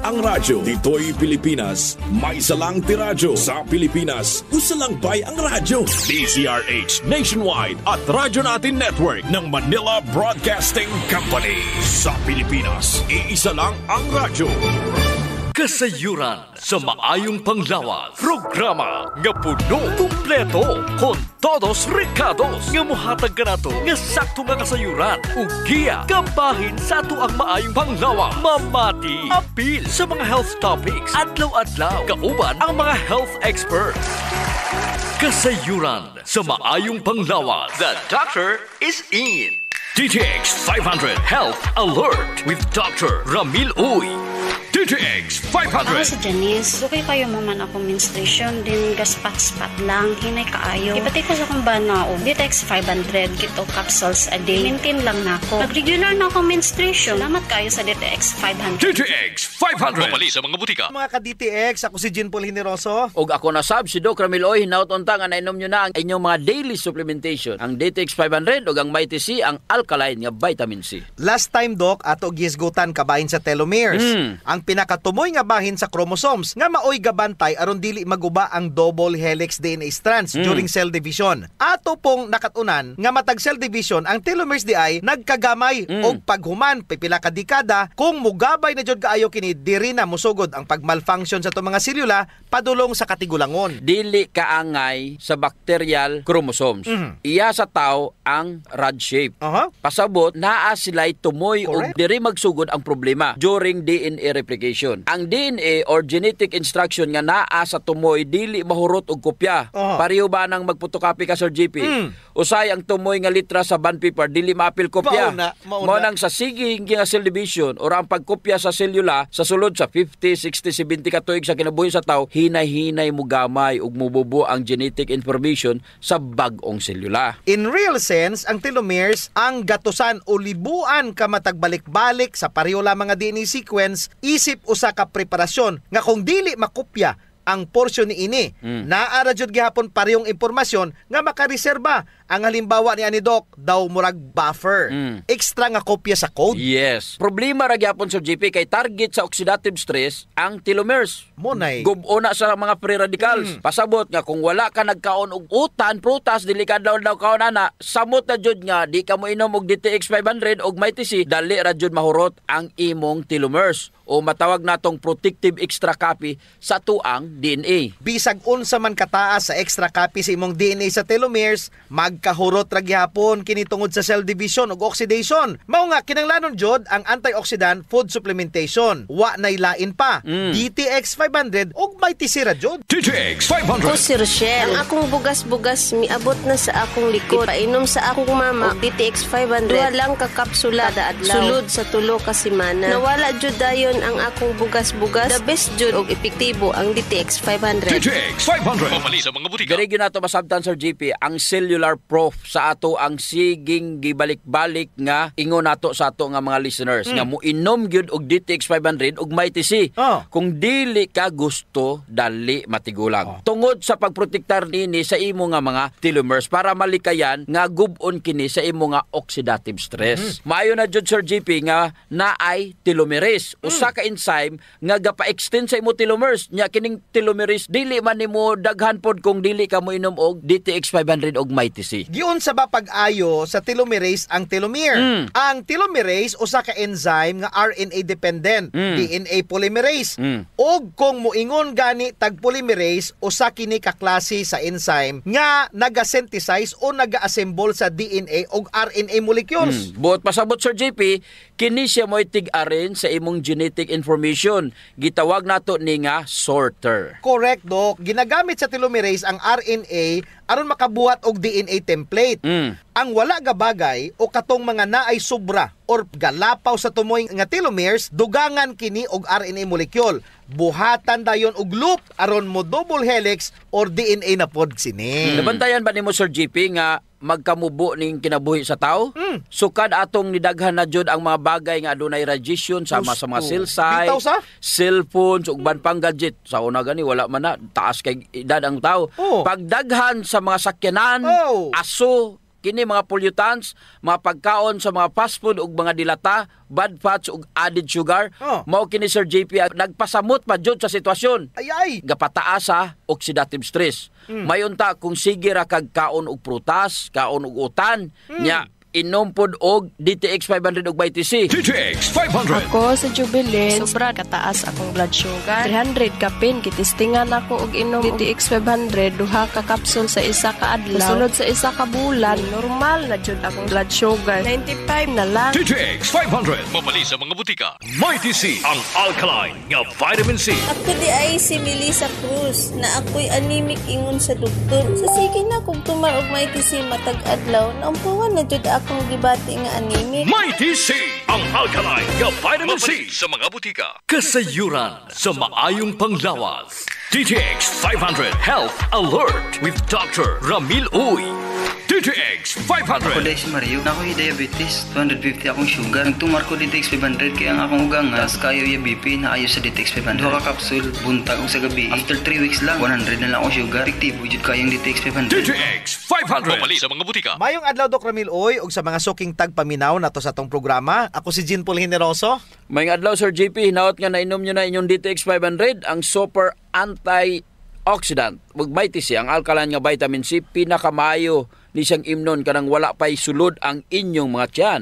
ang radyo. Dito'y Pilipinas, may isa lang tiradyo. Sa Pilipinas, usa lang bay ang radyo. DZRH Nationwide at Radyo Natin Network ng Manila Broadcasting Company. Sa Pilipinas, iisa lang ang radyo. Kasayuran sa maayong panglawas. Programa nga puno, kumpleto, con todos recados. Nga muhatag ka na to, nga sakto nga kasayuran. Ugiya, kabahin sa ato ang maayong panglawas. Mamati, apil sa mga health topics. Adlaw-adlaw, kauban ang mga health experts. Kasayuran sa maayong panglawas. The doctor is in. DTX 500 Health Alert with Dr. Ramil Uy. DTX 500. Ako si Janice. Lukay kayo maman ako menstruation. Din gaspat-spat lang. Hinay kaayo. Ipati ko sa kong bana o. DTX 500. Kito capsules a day. Maintain lang na ako. Nag-regular na ako menstruation. Salamat kayo sa DTX 500. DTX 500. Pumali sa mga butika. Mga ka-DTX, ako si Jean Paul Generoso. Og ako na sab si Doc Ramil Oy. Hinaut-unta nga nainom nyo na ang inyong mga daily supplementation. Ang DTX 500 o ang Mighty C, ang alkaline nga vitamin C. Last time, Doc, ato gisgutan kabahin sa telomeres. Ang pinakatumoy nga bahin sa chromosomes nga maoy gabantay aron dili maguba ang double helix DNA strands during cell division. Ato pong nakatunan nga matag cell division ang telomeres di ay nagkagamay og paghuman pipila ka dekada kung mugabay na jud kaayo kini diri na musugod ang pagmalfunction sa to mga selula padulong sa katigulangon. Dili kaangay sa bacterial chromosomes. Iya sa tao ang rod shape. Pasabot naa sila'y tumoy og diri magsugod ang problema during DNA replication. Ang DNA or genetic instruction nga naa sa tumoy dili mahurot og kopya. Pareho ba nang magpotocopy ka Sir GP? Usay ang tumoy nga litra sa bond paper dili maapil kopya. Mao nang sa siging nga cell division or ang pagkopya sa selula sa sulod sa 50, 60, 70 ka tuig sa kinabuhi sa tao, hinay-hinay mo gamay ug mububo ang genetic information sa bag-ong selula. In real sense, ang telomeres ang gatusan o libuan ka matagbalik-balik sa pareho lamang nga DNA sequence isip usa ka preparasyon nga kung dili makopya ang porsyon ni ini naara jud gihapon parehong impormasyon nga makareserba. Ang halimbawa ni Doc daw murag buffer extra nga kopya sa code. Yes, problema ra gyapon Sir JP kay target sa oxidative stress ang telomeres. Monay gubona sa mga free radicals. Pasabot nga kung wala ka nagkaon og utan prutas dili ka daw kaon ana, samot na jud nga di ka mo inom og DTX 500 og Mighty C, dali ra jud mahurot ang imong telomeres o matawag natong protective extra copy sa tuang DNA. Bisag unsa man kataas sa extra copy sa imong DNA sa telomeres, magkahurot ra gyapon kini tungod sa cell division ug oxidation. Mao nga kinahanglanon jud ang antioxidant food supplementation. Wa nay lain pa. DTX 500 ug Mighty C ra jud. DTX 500. O si Rochelle, ang akong bugas-bugas miabot na sa akong likod. Painom sa akong mama og DTX 500. Duha lang ka kapsula kada adlaw. Sulod sa tulo ka semana. Nawala jud dayon ang akong bugas-bugas. The best jud og epektibo ang DTX 500. DTX 500. Pumali sa mga butika. Diri gyud nato masabtan Sir GP ang cellular proof sa ato ang siging gibalik-balik nga ingon nato sa ato nga mga listeners nga moinom gyud og DTX 500 og Mighty C. Kung dili ka gusto dali matigulang. Tungod sa pagprotektar nini sa imo nga mga telomeres para malikayan nga gub-on kini sa imo nga oxidative stress. Maayo na jud Sir GP nga naay telomerase. Usa ka enzyme nga gapa-extend sa imo telomeres. Nya kining telomerase dili man nimo daghan pod kung dili ka mo inom og DTX 500 og Mighty C. Giun sa ba pag-ayo sa telomerase ang telomere. Ang telomerase usa ka enzyme nga RNA dependent, DNA polymerase. Og kung moingon gani tag polymerase usa kini ka klase sa enzyme nga naga-synthesize o naga-assemble sa DNA og RNA molecules. Buot pasabot Sir JP, kini siya mo'y tig-arin sa imong genetic information. Gitawag nato ni nga sorter. Correct, Doc. Ginagamit sa telomerase ang RNA aron makabuhat og DNA template. Ang wala ga bagay o katong mga naay sobra or galapaw sa tumoy nga telomeres, dugangan kini og RNA molecule. Buhatan dayon og loop aron mo double helix or DNA na pod sini. Nabantayan ba nimo Sir GP nga magkamubo ning kinabuhi sa tao? Sukad atong nidaghan na jud ang mga bagay nga adunay radiation sama sa mga cell site, cellphones ug ban pang gadget. Sa una gani wala man na taas kay edad ang tao. Pagdaghan sa mga sakyanan, aso kini mga pollutants, mga pagkaon sa mga fast food ug mga dilata, bad fats ug added sugar, mao kini Sir JP nagpasamot pa jud sa sitwasyon. Ay. Gapataas sa oxidative stress. Mayunta kung sige ra kag kaon og prutas, kaon og utan, nya inom pod og DTX 500 og vitamin C. DTX 500. Ako sa Jubilee, sobra kataas akong blood sugar. 300 kapin, kitistingan ako og inom DTX 500, duha ka kapsul sa isa ka adlaw. Sulod sa isa ka bulan, normal na jud akong blood sugar. 95 na lang. DTX 500. Mabali sa mga butika. Mighty C, ang alkaline nga vitamin C. Ako di ay si Melissa Cruz na ako'y anemic ingon sa doktor. Sa sige na kung tumar og Mighty C matag adlaw, naumpuan na jud akong gibati nga anemic. Mighty C, ang alkaline nga vitamin C sa mga butika. Kasayuran sa maayong panglawas. DTX 500 Health Alert with Dr. Ramil Uy. DTX 500. Ako dahil si Mario, na ako'y diabetes, 250 akong sugar. Nagtumar ko DTX 500 kaya ang akong ugangas, kayo yung BP na ayos sa DTX 500. Duha ka kapsul, buntag o sa gabi. After 3 weeks lang, 100 na lang akong sugar. Efektibo, jud kayong DTX 500. DTX 500. Mabali sa mga butika. Mayong adlaw Dok Ramil Oy ug sa mga suking tagpaminaw nato sa atong programa. Ako si Jean Paul Generoso. Mayong adlaw Sir JP, hinaot nga nainom nyo na inyong DTX 500, ang super antioxidant ug Mighty C, ang alkaline nga vitamin C, pinakamayo ni siyang imnon kanang wala pa'y sulod ang inyong mga tiyan.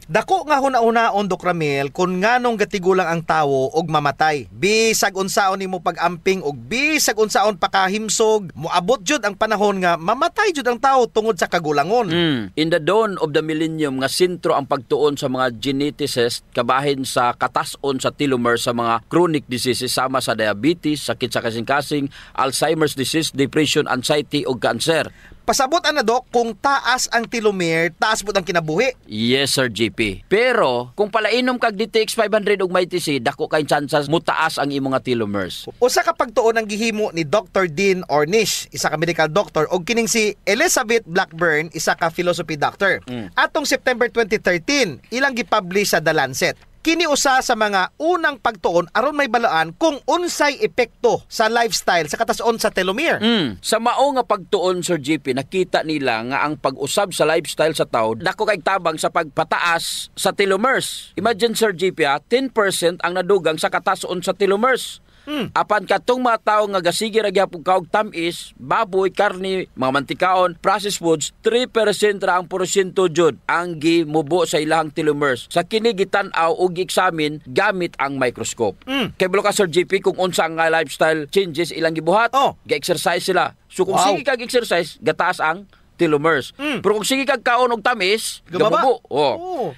Dako nga huna-hunaon Dok Ramil kung nganong gatigulang ang tawo og mamatay. Bisag unsaon nimo pag-amping og bisag unsaon pakahimsog, moabot jud ang panahon nga mamatay jud ang tawo tungod sa kagulangon. In the dawn of the millennium nga sentro ang pagtuon sa mga geneticists kabahin sa katason sa telomere sa mga chronic diseases sama sa diabetes, sakit sa kasing-kasing, Alzheimer's disease, depression, anxiety ug cancer. Pasabot ana Dok, kung taas ang telomere, taas pud ang kinabuhi. Yes Sir JP. Pero kung palainom kag DTX 500 ug Mighty C, dako kay chances mutaas ang imong nga telomeres. Usa ka pagtuon ang gihimo ni Dr. Dean Ornish, isa ka medical doctor, og kining si Elizabeth Blackburn, isa ka philosophy doctor. Atong September 2013, ilang gipublish sa The Lancet. Kini usa sa mga unang pagtuon aron may balaan kung unsay epekto sa lifestyle sa katason sa telomere. Sa mao nga pagtuon Sir JP, nakita nila nga ang pag-usab sa lifestyle sa tao dako kay tabang sa pagpataas sa telomeres. Imagine Sir JP, 10% ang nadugang sa katason sa telomeres. Apan katong mga tao nga gasige ra gyapon kaog tamis, baboy, karne, mga mantikaon, processed foods, 3% ra ang porsyento jud ang gimubo sa ilahang telomeres. Sa kini gitan-aw og gi-examine gamit ang microscope. Kay bulo ka Sir JP kung unsa ang lifestyle changes ilang gibuhat, ga-exercise sila. So kung sige kag exercise, gataas ang telomeres. Pero kung sige kag kaon og tamis, gamubo.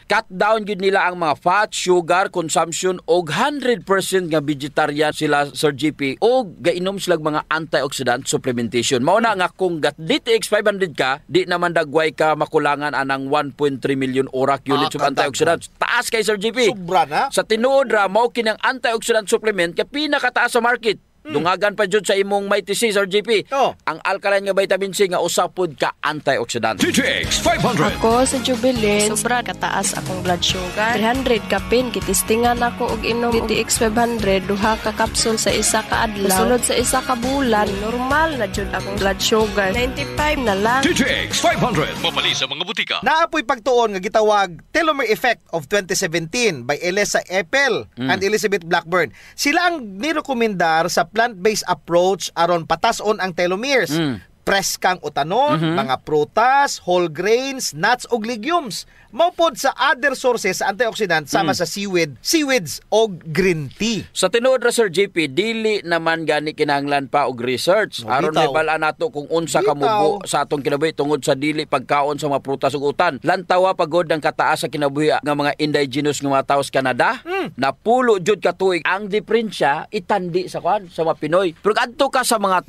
Cut down gyud nila ang mga fat, sugar consumption og 100% nga vegetarian sila Sir JP og gainom sila mga antioxidant supplementation. Mao na nga kung DTX 500 ka, di naman dagway ka makulangan anang 1.3 million ORAC units of antioxidants. Taas kay Sir JP. Sobra na. Sa tinuod ra mao kinang antioxidant supplement kay pinakataas sa market. Dungagan pa jud sa imong Mighty C, Sir JP. Ang alkaline nga vitamin C nga usapod ka antioxidant. DTX 500. Ako sa Jubilee, sobra kataas akong blood sugar. 300 kapin, kitistingan ako og inom DTX 500, duha ka kapsul sa isa ka adlaw. Sulod sa isa ka bulan, normal na jud akong blood sugar. 95 na lang. DTX 500. Mabali sa mga butika. Naapoy pagtuon nga gitawag Telomere Effect of 2017 by Elisa Eppel and Elizabeth Blackburn. Sila ang nirekomendar sa plant-based approach aron patason ang telomeres. Preskang utanon, mga prutas, whole grains, nuts ug legumes. Maupod sa other sources sa antioxidant sama sa seaweeds o green tea. Sa tinuod ra Sir JP, dili naman gani kinahanglan pa og research aron may bala nato kung unsa ka mubo sa atong kinabuhi tungod sa dili pagkaon sa mga prutas ug utan. Lantawa pagod ang kataas sa kinabuhi nga mga indigenous nga mga tawo sa Canada. Napulo jud ka tuig ang diferensya itandi sa kwan sa mga Pinoy. Pero adto ka sa mga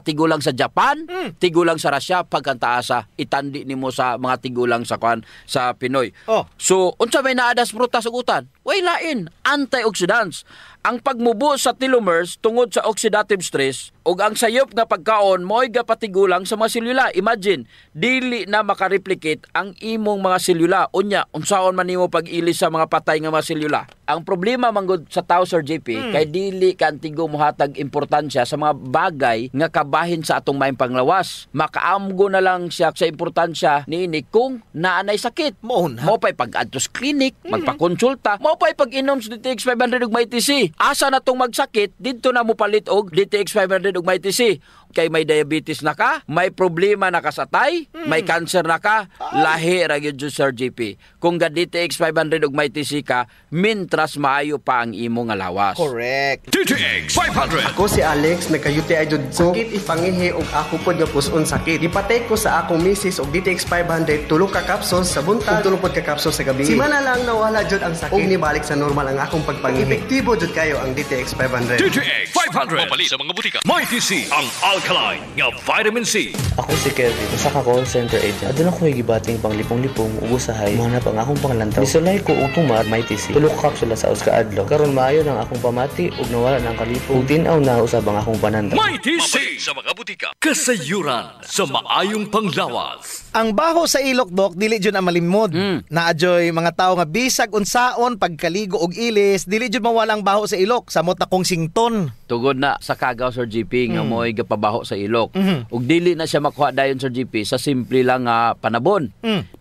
tigulang sa Japan, tigulang sa Russia, pagkantaasa itandi nimo sa mga tigulang sa kwan sa Pinoy. So unsa may naadas prutas ug utan? way lain, antioxidants. Ang pagmubo sa telomeres tungod sa oxidative stress ug ang sayop nga pagkaon mo'y gapatigulang sa mga selula. Imagine, dili na makareplicate ang imong mga selula. Unya, unsaon man nimo pag-ilis sa mga patay nga mga selula. Ang problema manggod sa tao, Sir JP, kay dili ka antigo mohatag importansya sa mga bagay nga kabahin sa atong maayong panglawas. Makaamgo na lang siya sa importansya niini kung naanay sakit. Mo pa'y pag-adto sa clinic, magpakonsulta, mo pa'y pag-inom sa DTX 500 ug may TC. Asa na tong magsakit, dito na mo palit og DTX 500 ug may TC. Kay may diabetes na ka, may problema na ka sa tay, may cancer na ka, lahi ra gyud Sir JP. Kung ga DTX 500 ug may TC ka, mintras maayo pa ang imo nga lawas. Correct. DTX 500. Ako si Alex, nagka-UTI jud ko. Sakit ipangihi og ako pod nga puson sakit. Ipatay ko sa akong misis og DTX 500 tulo ka capsules sa buntag, tulo pod ka capsules sa gabi. Simana lang nawala jud ang sakit. Og nibalik sa normal ang akong pagpangihi. Epektibo jud kayo ang DTX 500. DTX 500. Mapalit sa mga butika. May TC ang alkaline nga vitamin C. Ako si Kevin, usa ka call center agent. Adun ako gibating panglipong-lipong ug usahay manap ang akong panglantaw. Nisulay ko og tumar may TC. Tulo ka kapsula sa uska adlaw. Karon maayo nang akong pamati ug nawala nang kalipong. Ug tin-aw na usab ang akong panantaw. May TC sa mga butika. Kasayuran sa maayong panglawas. Ang baho sa ilok, Dok, dili jud ang malimod. Naadyoy mga tao nga bisag unsaon pagkaligo og ilis, dili jud mawala ang baho sa ilok. Samot na kong sington. Tugod na sa kagaw, Sir GP, nga mo'y gapabaho sa ilok. Ug dili na siya makuha dayon, Sir GP, sa simple lang nga panabon.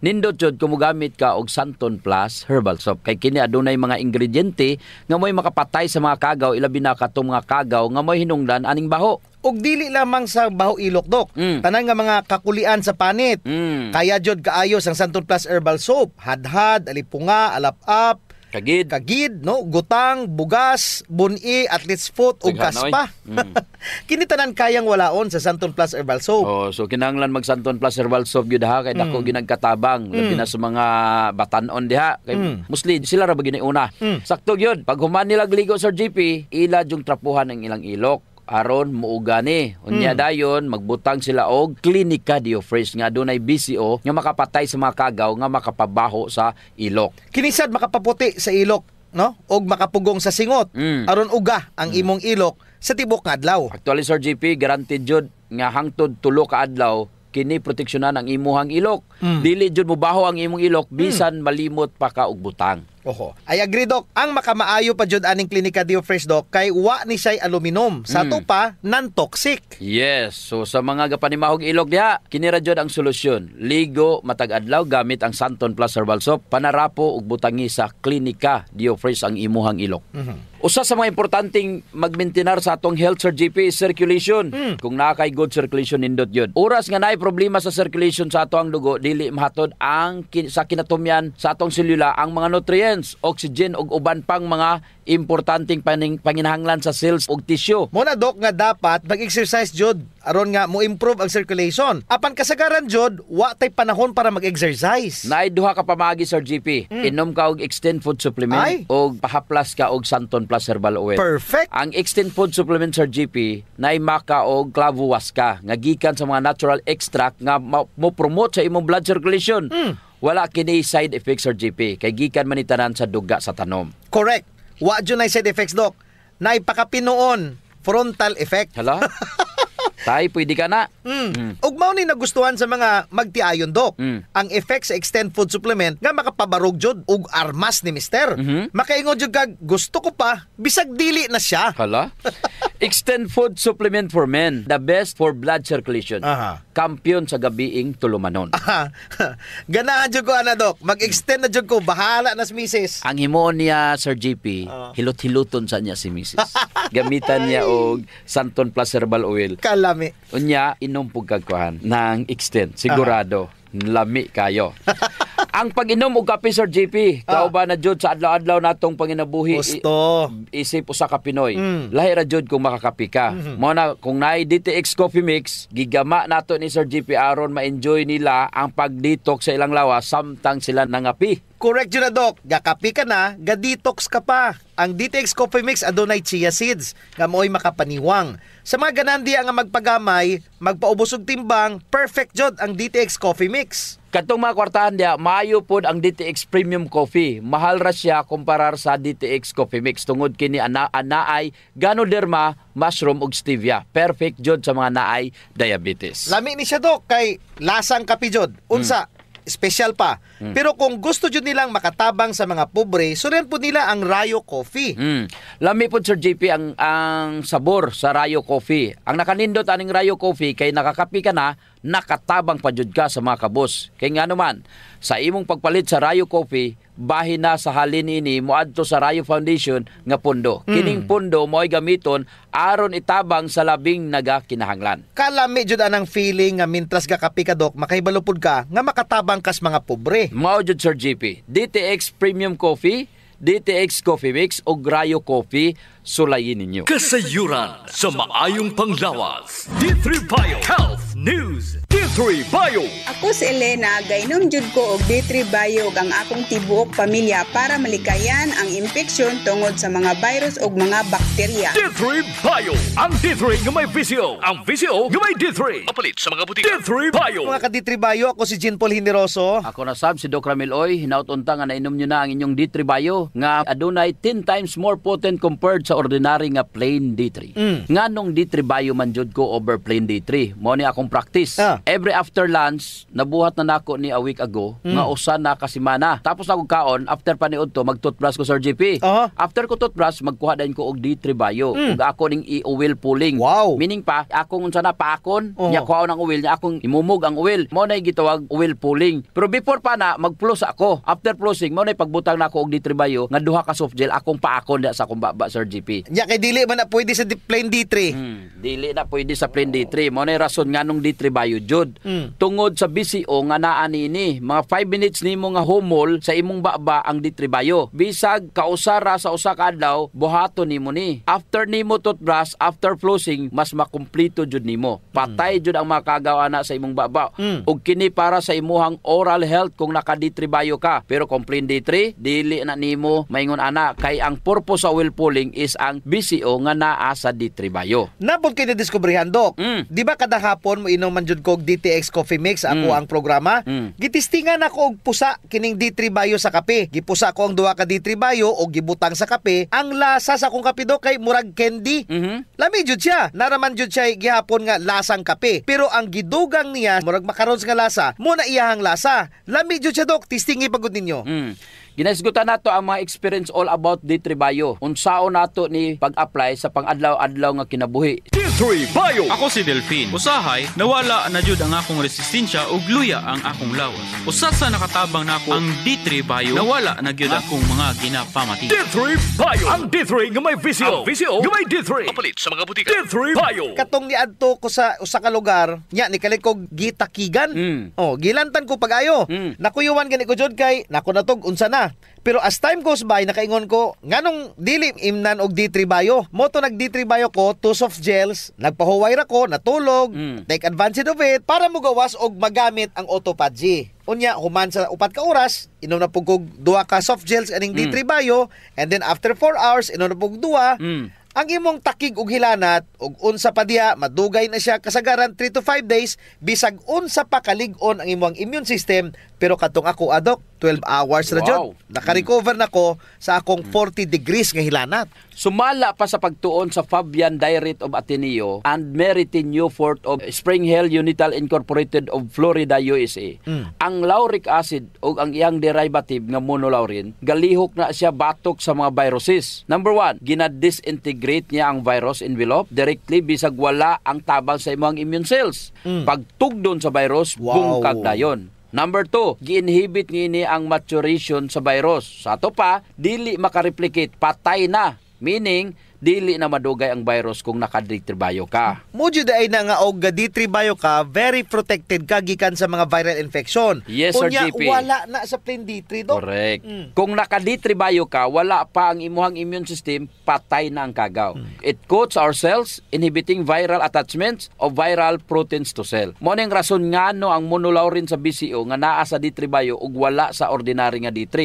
Nindot jud kung mogamit ka og Santon Plus Herbal Soap. Kay kini adunay mga ingrediente nga mo'y makapatay sa mga kagaw, ilabi na katong mga kagaw nga mo'y hinungdan aning baho. Og dili lamang sa baho ilok, Dok. Tanan nga mga kakulian sa panit. Kaya jud kaayos ang Santon Plus Herbal Soap. Hadhad, alipunga, alap-ap, kagid, no, gutang, bugas, buni, athlete's foot ug kaspa. Kini tanan kayang walaon sa Santon Plus Herbal Soap. Oh, so kinahanglan mag Santon Plus Herbal Soap gyud ha kay dako ginagkatabang labi na sa mga batanon diha kay mostly sila ra ba giniuna. Sakto gyud pag human nila gligo, Sir GP, ila jung trapuhan ang ilang ilok. Aron muuga ni. Unya dayon magbutang sila og Clinica Diofresh nga dunay BCO nga makapatay sa mga kagaw nga makapabaho sa ilok. Kinisad makapaputi sa ilok, no? Og makapugong sa singot. Aron uga ang imong ilok sa tibok nga adlaw. Actually, Sir GP, guaranteed jud nga hangtod tulo ka adlaw kini proteksyonan ang imuhang ilok. Dili jud mobaho ang imong ilok bisan malimot pa ka og butang. Oho. I agree, Dok. Ang makamaayo pa jud aning Clinica Diofresh, Dok, kay wa ni say aluminum. Sa to pa non-toxic. Yes. So sa mga gapanimahog ilok diha, kini ra jud ang solusyon. Ligo matag adlaw gamit ang Santon Plus Herbal Soap. Panarapo ug butangi sa Clinica Diofresh ang imuhang ilok. Usa sa mga importanteng magmaintenar sa atong health, Sir GP, is circulation. Kung naa kay good circulation nindot yun. Oras nga naay problema sa circulation sa atong dugo, dili mahatod ang sa kinatumyan sa atong selula ang mga nutrients, oxygen ug uban pang mga importanteng panginahanglan sa cells ug tissue. Muna, Dok, nga dapat mag-exercise jud aron nga mo improve ang circulation. Apan kasagaran jud, wa tay panahon para mag-exercise. Naay duha ka pamagi, Sir GP. Inom ka og Extend Food Supplement og pahaplas ka og Santon Plus Herbal Oil. Perfect. Ang Extend Food Supplement, Sir GP, naay maka og clavuasca nga gikan sa mga natural extract nga mo promote sa imong blood circulation. Wala kini side effects, Sir GP, kay gikan man ni tanan sa duga sa tanom. Correct. Wa jud nay side effects, Dok. Naay pakapinoon frontal effect. Hala? Tay, pwede ka na. Ug mao ni nagustuhan sa mga magtiayon, Dok. Ang effect sa Extend Food Supplement nga makapabarog jud ug armas ni Mister. Makaingon jud kag gusto ko pa bisag dili na siya. Hala? Extend Food Supplement for Men, the best for blood circulation. Kampiyon sa gabiing tulumanon. Ganahan jud ko ana, Dok. Mag-extend na jud ko, bahala na si Mrs. Ang himoon niya, Sir GP, hilot-hiluton sa niya si Mrs. Gamitan niya og Santon Plus Herbal Oil. Kalami. Unya, inom pug kagkuhan ng Extend. Sigurado, lami kayo. Ang pag-inom og kape, Sir JP, kauban na jud sa adlaw-adlaw natong panginabuhi. Gusto. Isip usa ka Pinoy. Lahi ra jud kung makakape ka. Mao na kung naay DTX Coffee Mix, gigama nato ni Sir JP aron ma-enjoy nila ang pag-detox sa ilang lawas samtang sila nangapi. Correct yun na, Dok. Gakapi ka na, ga-detox ka pa. Ang DTX Coffee Mix adunay chia seeds nga mo'y makapaniwang. Sa mga ganandiya nga magpagamay, magpaubos og timbang, perfect jod ang DTX Coffee Mix. Katong mga kwartahan dia, maayo pod ang DTX Premium Coffee. Mahal ra siya kumparar sa DTX Coffee Mix tungod kini anaay Ganoderma, mushroom ug stevia. Perfect jod sa mga naay diabetes. Lami ni siya, Dok, kay lasang kape jod. Unsa? Special pa. Pero kung gusto jud nilang makatabang sa mga pobre, suren po nila ang Rayo Coffee. Lami po, Sir JP, ang sabor sa Rayo Coffee. Ang nakanindot aning Rayo Coffee kay nakakapi ka na, nakatabang pa jud ka sa mga kabos. Kay nga naman, sa imong pagpalit sa Rayo Coffee, bahin na sa halin ini moadto sa Rayo Foundation nga pundo. Kining pundo mo'y gamiton aron itabang sa labing nagakinahanglan. Kalami jud anang feeling nga mintras gakapi ka, Dok, makahibalo ka nga makatabang kas mga pobre. Mao jud, Sir JP. DTX Premium Coffee, DTX Coffee Mix o Rayo Coffee, sulayin ninyo. Kasayuran sa maayong panglawas. D3 Bio Health News. D3 Bio. Ako si Elena, gainom jud ko og D3 Bio ang akong tibuok pamilya para malikayan ang infeksyon tungod sa mga virus ug mga bakterya. D3 Bio. Ang D3 nga may VCO. Ang VCO nga may D3. Apalit sa mga butika. D3 Bio. Mga ka-D3 Bio, ako si Jean Paul Hineroso. Ako na si Doc Ramil Oy. Hinaut-unta nga nainom nyo na ang inyong D3 Bio nga adunay 10 times more potent compared sa ordinary nga plain D3. Nganong D3 Bio man jud ko over plain D3. Mao ni akong practice. Every after lunch, nabuhat na nako ni a week ago nga usa na ka semana. Tapos ako kaon after paniud to mag-toothbrush ko, Sir GP. After ko toothbrush, magkuha din ko og D3 Bio. Ug ako ning i-oil pulling. Wow. Meaning pa akong unsa na paakon, nya kuha ng oil nya akong imumog ang oil. Mao nay gitawag oil pulling. Pero before pa na mag-floss ako. After flossing, mao nay pagbutang nako og D3 Bio nga duha ka soft gel akong paakon da sa akong baba, Sir GP. Nya kay dili man na pwede sa plain D3. Dili na pwede sa plain D3. Mao nay rason nganong D3 Bio jud. Tungod sa BCO nga naa nini, mga 5 minutes nimo nga humol sa imong baba ang D3 Bio. Bisag kausara sa usa ka adlaw, buhaton nimo ni. After nimo toothbrush, after flossing, mas makumpleto jud nimo. Patay jud ang makagawa na sa imong baba. Ug kini para sa imuhang oral health kung naka D3 Bio ka. Pero kung plain D3, dili na nimo maingon ana kay ang purpose sa oil pulling is ang BCO nga naa sa D3 Bio. Napod kay nadiskubrihan, Dok. Di ba kada hapon mo inom man jud kog DTX Coffee Mix ako ang programa? Gitistingan ako og pusa kining D3 Bio sa kape. Gipusa ko ang duha ka D3 Bio og gibutang sa kape. Ang lasa sa akong kape, Dok, kay murag candy. Lami jud siya. Naraman jud siya gihapon nga lasang kape. Pero ang gidugang niya murag macarons nga lasa, mo na iyahang lasa. Lami jud siya, Dok. Tistingi pagud ninyo. Ginasgutan nato ang mga experience all about D3 Bio. Unsaon nato ni pag-apply sa pang-adlaw-adlaw nga kinabuhi. D3 Bio. Ako si Delphine. Usahay, nawala na jud ang akong resistensya ug luya ang akong lawas. Usa sa nakatabang nako ang D3 Bio, nawala na gyud akong mga ginapamati. D3 Bio. Ang D3 nga may VCO. Ang VCO nga may D3. Apalit sa mga butika. D3 Bio. Katong niadto ko sa usa ka lugar, nya ni kalikog gitakigan. Gilantan ko pag-ayo. Nakuyuwan gani ko jud kay nako natog unsa na. Pero as time goes by, nakaingon ko, nganong dili imnan og D3 Bio. Moto nag D3 Bio ko, 2 soft gels, nagpahuway ra ko, natulog, take advantage of it, para mo gawas og magamit ang autophagy. Unya, human sa 4 ka oras, inom na pug kog 2 ka soft gels aning D3 Bio, and then after 4 hours, inom na pug 2, ang imong takig ug hilanat ug unsa pa diha madugay na siya kasagaran 3 to 5 days bisag unsa pa kalig-on ang imong immune system. Pero katong ako, Adok, 12 hours ra jud. Naka-recover na ko sa akong 40 degrees nga hilanat. Sumala pa sa pagtuon sa Fabian Diet of Ateneo and Meritin Newfort of Spring Hill Unital Incorporated of Florida, USA. Ang lauric acid o ang iyang derivative nga monolaurin, galihok na siya batok sa mga viruses. Number 1, ginadisintegrate niya ang virus envelope directly bisag wala ang tabang sa imong immune cells. Pagtugdon sa virus, bungkag dayon. Number 2, gi-inhibit niini ang maturation sa virus. Sa ato pa, dili makareplicate, patay na. Meaning, dili na madugay ang virus kung naka-D3 bio ka. Mo jud ay na nga og D3 bio ka, very protected ka gikan sa mga viral infection. Yes, Sir Unya, GP. wala na sa plain D3 do. Correct. Kung naka-D3 bio ka, wala pa ang imuhang immune system, patay na ang kagaw. It coats our cells, inhibiting viral attachments of viral proteins to cell. Mo ning rason ngano ang monolaurin sa BCO nga naa sa D3 bio ug wala sa ordinary nga D3.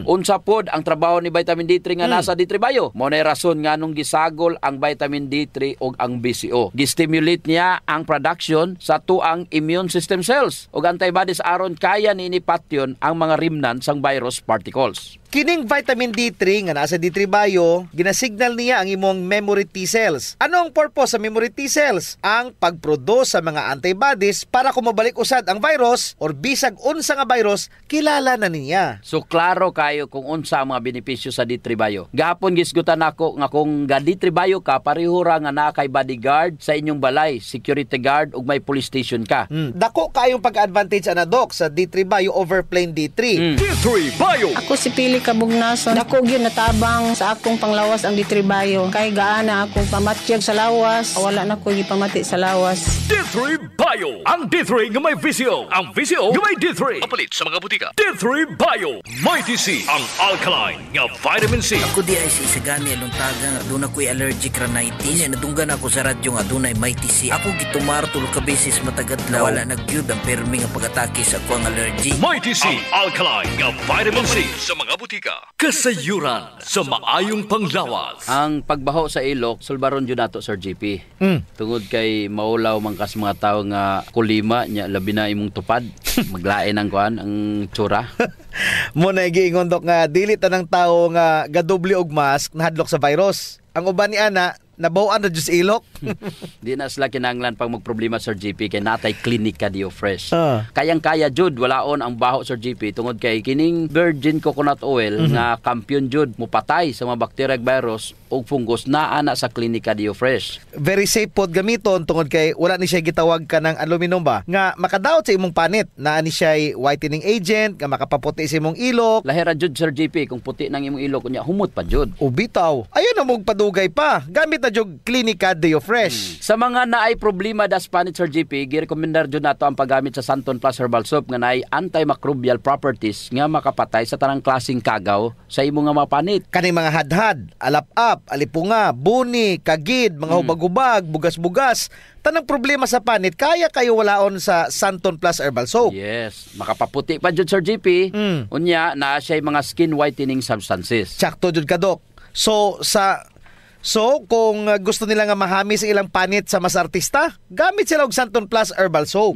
Unsa pod ang trabaho ni vitamin D3 nga nasa D3 bio? Mo nay rason nganong gisagol ang vitamin D3 ug ang BCO. Gistimulate niya ang production sa tuang immune system cells ug antibodies aron kaya ni patyon ang mga remnants sang virus particles. Kining vitamin D3 nga nasa D3 bio, ginasignal niya ang imong memory T cells. Ano ang purpose sa memory T cells? Ang pagproduce sa mga antibodies para kumabalik usad ang virus or bisag unsa nga virus, kilala na niya. So klaro kayo kung unsa ang mga benepisyo sa D3 bio. Gahapon gisgutan nako nga kung ga D3 bio ka, parihura nga naa kay bodyguard sa inyong balay, security guard ug may police station ka. Dako kayong pag-advantage ana Doc sa D3 bio over plain D3. D3 bio. Ako si Pili Kabugnason. Dako gyud natabang sa akong panglawas ang D3 bio. Kay gaana akong pamatyag sa lawas, wala na ko gipamati sa lawas. D3 bio. Ang D3 nga may VCO. Ang VCO nga may D3. Mapalit sa mga butika. D3 bio. Mighty C. Ang alkaline nga vitamin C. Ako di ay si Isagani aluntaga nga doon ako'y allergic rhinitis. Nadunggan ako sa radyo nga doon ay Mighty C. Ako gitumar tulo ka beses matagadlaw. Wala nagyud ang permi nga pag-atake sa ako ang allergy. Mighty C. Ang alkaline nga vitamin C sa mga butika. Kasayuran sa maayong panglawas. Ang pagbaho sa ilok, sulbaron jud nato Sir GP. Tungod kay maulaw man kas mga tawo nga kulima nya labi na imong tupad, maglain ang kuan ang tsura. Mo na giingon Doc nga dili tanang tawo nga gadoble og mask nahadlok sa virus. Ang uban ni ana nabawan na jud sa ilok. Di na sila kinahanglan pag magproblema Sir GP kay natay Clinica Dio Fresh. Kayang-kaya jud walaon ang baho Sir GP tungod kay kining virgin coconut oil nga kampiyon jud mupatay sa mga bacteria ug virus ug fungus naa na sa Clinica Dio Fresh. Very safe pod gamiton tungod kay wala ni siya gitawag ka ng aluminum ba nga makadaot sa imong panit. Naa ni siya whitening agent nga makapaputi sa imong ilok. Lahira jud Sir GP kung puti nang imong ilok unya humot pa jud. Ubitaw. Ayon na mong padugay pa. Gamit na jud Clinica Dio Fresh. Sa mga naay problema das panit Sir GP, girekomendar jud nato ang paggamit sa Santon Plus Herbal Soap nga naay antimicrobial properties nga makapatay sa tanang klaseng kagaw sa imong nga mapanit. Kaning mga hadhad, alap-ap, alipunga, buni, kagid, mga hubag-hubag, bugas-bugas, tanang problema sa panit, kaya kayo walaon sa Santon Plus Herbal Soap. Yes, makapaputi pa jud Sir GP. Unya na siya mga skin whitening substances. Sakto jud ka Doc. So, kung gusto nila nga mahami sa ilang panit sa mas artista, gamit sila og Santon Plus Herbal Soap.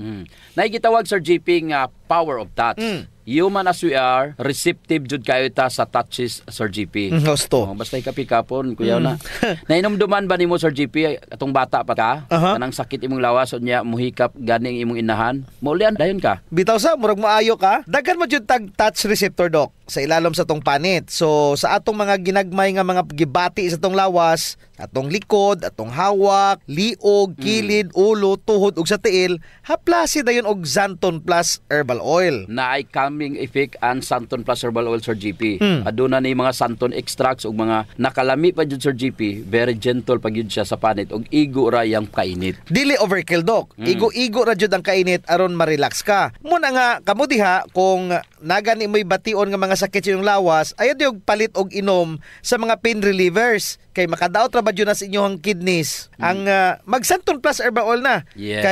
Naigitawag Sir GP nga power of touch. Human as we are, receptive jud kayo ta sa touches Sir GP. Gusto. Basta ikapikapon, kuyaw na. Nainomduman ba nimo Sir GP atong bata pa ka? Kanang sakit imong lawas unya muhikap ganing imong inahan. Maulian dayon ka. Bitaw sa murag maayo ka. Daghan mo jud tag touch receptor Doc sa ilalom sa tong panit. So sa atong mga ginagmay nga mga gibati sa tong lawas, atong likod, atong hawak, liog, kilid, ulo, tuhod ug sa tiil, haplasi dayon og Santon Plus Herbal Oil. Naay calming effect ang Santon Plus Herbal Oil Sir GP. Aduna ni mga Santon extracts ug mga nakalami pa jud Sir GP, very gentle pag yun siya sa panit ug igo ra yang kainit. Dili overkill Doc. Igo-igo ra jud ang kainit aron ma-relax ka. Muna nga kamo diha kung nagani mo'y bation nga mga sakit sa iyong lawas, ayaw diog palit og inom sa mga pain relievers kay makadaot ra ba jud na sa inyong kidneys. Ang mag Santon Plus Herbal Oil na. Yes.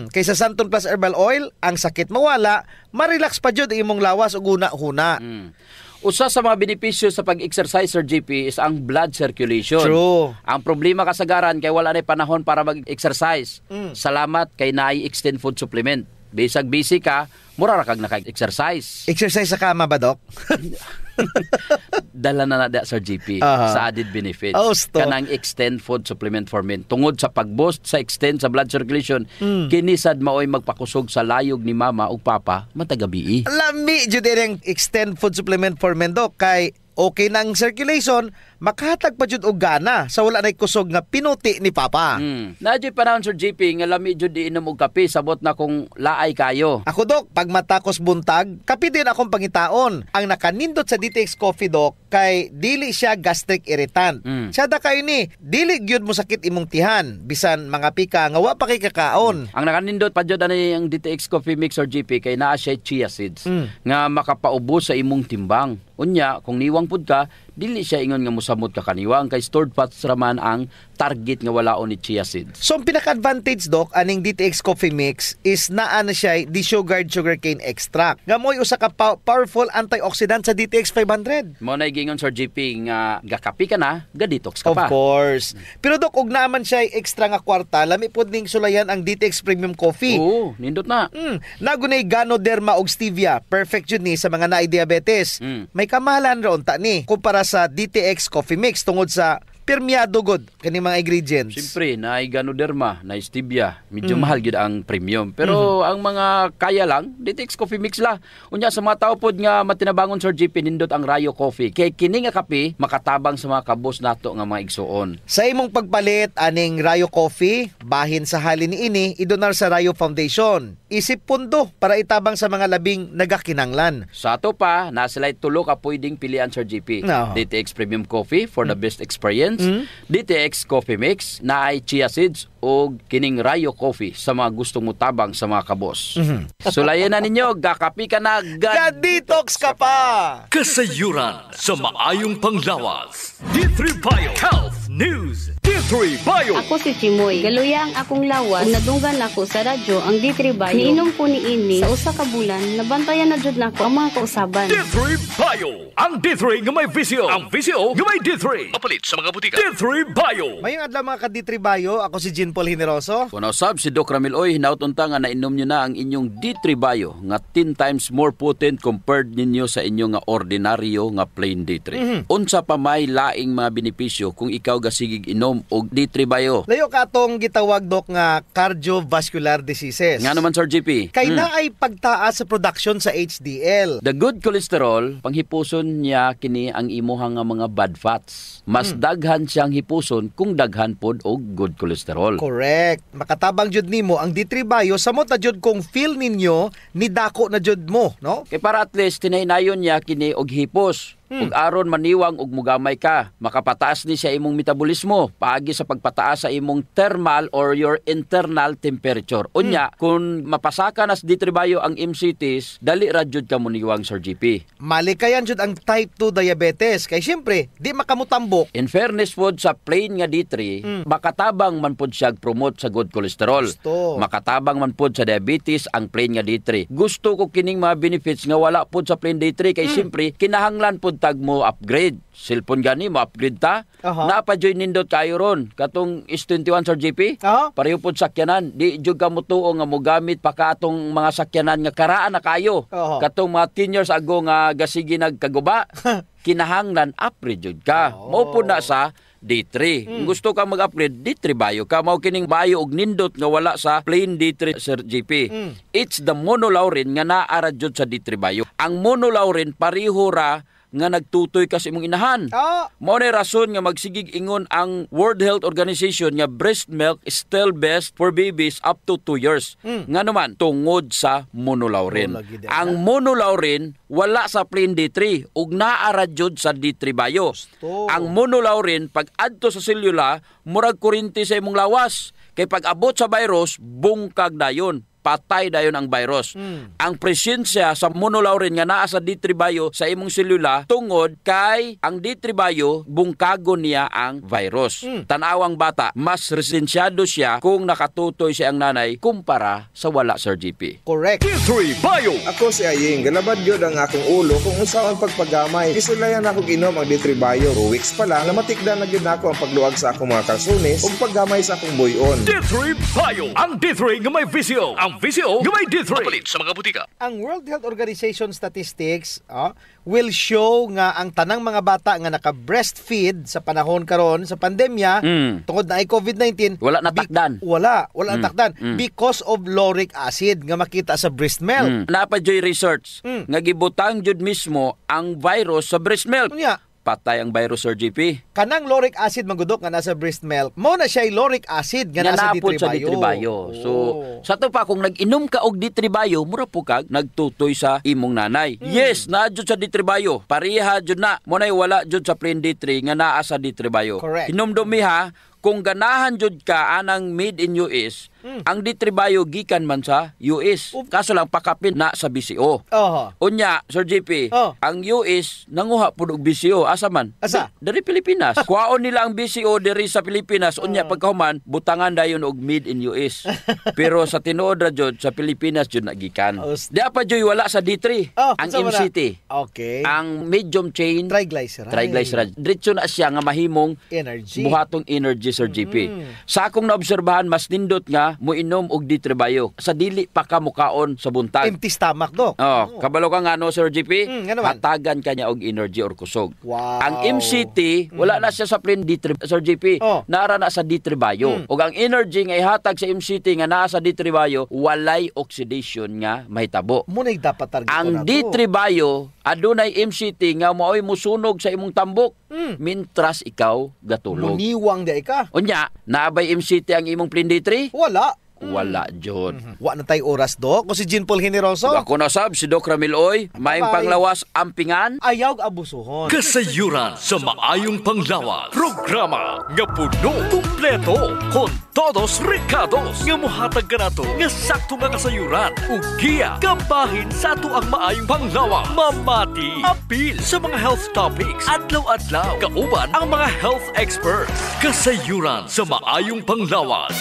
Kay sa Santon Plus Herbal Oil, ang sakit mawala, ma-relax pa jud imong lawas ug huna-huna. Usa sa mga benepisyo sa pag-exercise Sir GP is ang blood circulation. True. Ang problema kasagaran kay wala na panahon para mag-exercise. Salamat kay naay extend food supplement. Bisag busy ka, mura ra kag naka-exercise. Exercise sa kama ba Doc? Dala na Sir GP sa added benefits. Kanang extend food supplement for men. Tungod sa pag-boost sa extend sa blood circulation, kinisad maoy magpakusog sa layog ni mama ug papa matagabi. Lami jud ang extend food supplement for men Doc kay okay nang circulation, makahatag pa jud og gana sa wala nay kusog nga pinuti ni Papa. Nadyo panahon Sir JP nga lami jud di inom og kape sabot na kung laay kayo. Ako Dok, pag matakos buntag, kape din akong pangitaon. Ang nakanindot sa DTX Coffee Dok kay dili siya gastric irritant. Siya da kayo ni, dili gyud mo sakit imong tihan bisan mga pika nga wa pa kay kakaon. Ang nakanindot pa jud ani ang DTX Coffee Mix or GP kay naa siya chia seeds nga makapaubos sa imong timbang. Unya, kung niwang pud ka, dili siya ingon nga musamot ka kaniwang kay stored fats raman ang target nga walaon ni chia seeds. So ang pinaka-advantage Dok aning DTX Coffee Mix is naa na siya desugared sugarcane extract. Nga mo'y usa ka powerful antioxidant sa DTX 500. Mo na gingon Sir JP nga gakapi ka na, ga-detox ka pa. Of course. Pero Dok, ug naaman siya extra nga kwarta, lami pud ning sulayan ang DTX Premium Coffee. Oo, nindot na. Nagunay Ganoderma og stevia, perfect jud ni sa mga naay diabetes. May kamahalan ra unta ni kumpara sa DTX Coffee Mix tungod sa permeado god kani mga ingredients. Siyempre, na Ganoderma, na stevia, medyo mahal gid ang premium. Pero ang mga kaya lang, DTX Coffee Mix la. Unya sa mga tao pod nga matinabangon Sir JP nindot ang Rayo Coffee. Kay kini nga kape makatabang sa mga kabos nato nga mga igsuon. Sa imong pagpalit aning Rayo Coffee, bahin sa halin niini idonar sa Rayo Foundation. Isip pundo para itabang sa mga labing nagakinanglan. Sa ato pa, na sila tulo ka pwedeng pilian Sir JP. DTX Premium Coffee for the best experience. DTX Coffee Mix na ay chia seeds o kining Rayo Coffee sa mga gustong mutabang sa mga kabos. Sulayan na ninyo, gakapi ka na, ga-detox ka pa! Kasayuran sa maayong panglawas. D3 Bio Health News. D3 Bio. Ako si Chimoy. Galuya ang akong lawas. Kung nadunggan ako sa radyo ang D3 Bio. Niinom ko ni ini sa usa ka bulan, nabantayan na jud nako ang mga kausaban. D3 Bio. Ang D3 nga may visyo. Ang visyo nga may D3. Mapalit sa mga butika. D3 Bio. Mayong adlaw mga ka-D3 Bio. Ako si Jean Paul Generoso. Kung nausab si Doc Ramil Oy, hinautunta nga nainom nyo na ang inyong D3 Bio nga 10 times more potent compared ninyo sa inyo nga ordinaryo nga plain D3. Unsa pa may laing mga benepisyo kung ikaw gasigig inom og D3 Bio? Layo ka atong gitawag Dok nga cardiovascular diseases. Nga naman Sir JP. Kay na ay pagtaas sa production sa HDL. The good cholesterol, panghipuson niya kini ang imuhang nga mga bad fats. Mas daghan siyang hipuson kung daghan pod og good cholesterol. Correct. Makatabang jud nimo ang D3 Bio samot na jud kung feel ninyo ni dako na jud mo, no? Kay para at least tinaynayon niya kini og hipos. Ug aron maniwang og mugamay ka, makapataas ni sa imong metabolismo paagi sa pagpataas sa imong thermal or your internal temperature. Unya, kung mapasaka nas D3 Bio ang MCTs, dali ra jud ka muniwang Sir GP. Malikayan jud ang type 2 diabetes kay syempre di makamutambok. In fairness pod sa plain nga D3, makatabang man pod siya promote sa good cholesterol. Makatabang man pod sa diabetes ang plain nga D3. Gusto ko kining mga benefits nga wala pod sa plain D3 kay syempre kinahanglan pod tag mo upgrade. Cellphone gani mo upgrade ta. Napajoy nindot kayo ron. Katong S21 Sir JP. Pareho pod sakyanan. Di jud ka mo tuo nga mo gamit pa ka atong mga sakyanan nga karaan na kayo. Katong mga 10 years ago nga gasigi nagkaguba. Kinahanglan upgrade jud ka. Mao po na sa D3. Kung gusto ka mag-upgrade, D3 Bio ka. Mao kining Bio og nindot nga wala sa plain D3 Sir JP. It's the monolaurin nga naara jud sa D3 Bio. Ang monolaurin pareho ra nga nagtutoy kasi imong inahan. Mao na rason nga magsigig ingon ang World Health Organization nga breast milk is still best for babies up to 2 years. Nga naman tungod sa monolaurin. Ang monolaurin wala sa plain D3 ug naara jud sa D3 Bio. Ang monolaurin pag adto sa selula murag kuryente sa imong lawas. Kay pag abot sa virus bungkag dayon. Patay dayon ang virus. Ang presensya sa monolaurin nga naa sa D3 Bio sa imong selula tungod kay ang D3 Bio bungkago niya ang virus. Tanawang bata, mas resensyado siya kung nakatutoy siya ang nanay kumpara sa wala Sir GP. Correct. D3 Bio. Ako si Aying, galabad yun ang akong ulo kung usaon pagpagamay. Isulayan ako inom ang D3 Bio. 2 weeks pa lang, namatikdan na yun ako ang pagluag sa akong mga kalsunis ug paggamay sa akong buyon. D3 Bio. Ang D3 nga may visyo. Ang visyo nga may D3. Mapalit sa mga butika. Ang World Health Organization statistics will show nga ang tanang mga bata nga naka-breastfeed sa panahon karon sa pandemya tungod na ay COVID-19 wala natakdan. Wala natakdan because of lauric acid nga makita sa breast milk. Napajoy research nga gibutang jud mismo ang virus sa breast milk. Patay ang virus Sir GP. kanang lauric acid magudok nga nasa breast milk, mo na siya lauric acid nga nasa D3 Bio. So, sa to pa kung nag-inom ka og D3 Bio, mura po kag nagtutoy sa imong nanay. Yes, na jud sa D3 Bio. Pareha jud na. Mo nay wala jud sa plain D3 nga naa sa D3 Bio. Hinumdumi ha, kung ganahan jud ka anang made in US, ang D3 Bio gikan man sa US. Kaso lang pakapin na sa BCO. Unya, Sir JP, ang US nanguha pud og BCO. Asa man? Asa? Dari Pilipinas. Kuhaon nila ang BCO diri sa Pilipinas. Unya pagkahuman, butangan dayon og made in US. Pero sa tinuod ra jud sa Pilipinas jud nagikan. Di pa jud wala sa D3. Ang MCT. Okay. Ang medium chain triglyceride. Diretso na siya nga mahimong energy. Buhatong energy, Sir JP. Sa akong naobserbahan, mas nindot nga muinom og D3 Bio. Sa dili pa ka mukaon sa buntag. Empty stomach, Dok. Kabalo ka nga no, Sir JP, hatagan kanya og energy or kusog. Ang MCT, wala na siya sa plain D3, Sir JP. Naara na sa D3 Bio. Og ang energy nga ihatag sa MCT nga naa sa D3 Bio, walay oxidation nga mahitabo. Munay dapat target ang D3 Bio, adunay MCT nga maoy musunog sa imong tambok. Mintras ikaw gatulog. Muniwang da ka. Unya, naabay MCT ang imong plain D3? Wala. Wala, John. Wa na tayo oras, Dok. Ko si Jean Paul Generoso. Ako na sab, si Doc Ramiloy. Maayong panglawas, ampingan. Ayaw abusuhon. Kasayuran sa maayong panglawas. Programa nga puno, kumpleto, con todos recados. Nga muhatag ka na to, nga sakto nga kasayuran. Ugiya, kabahin sa ato ang maayong panglawas. Mamati, apil sa mga health topics. Adlaw-adlaw, kauban ang mga health experts. Kasayuran sa maayong panglawas.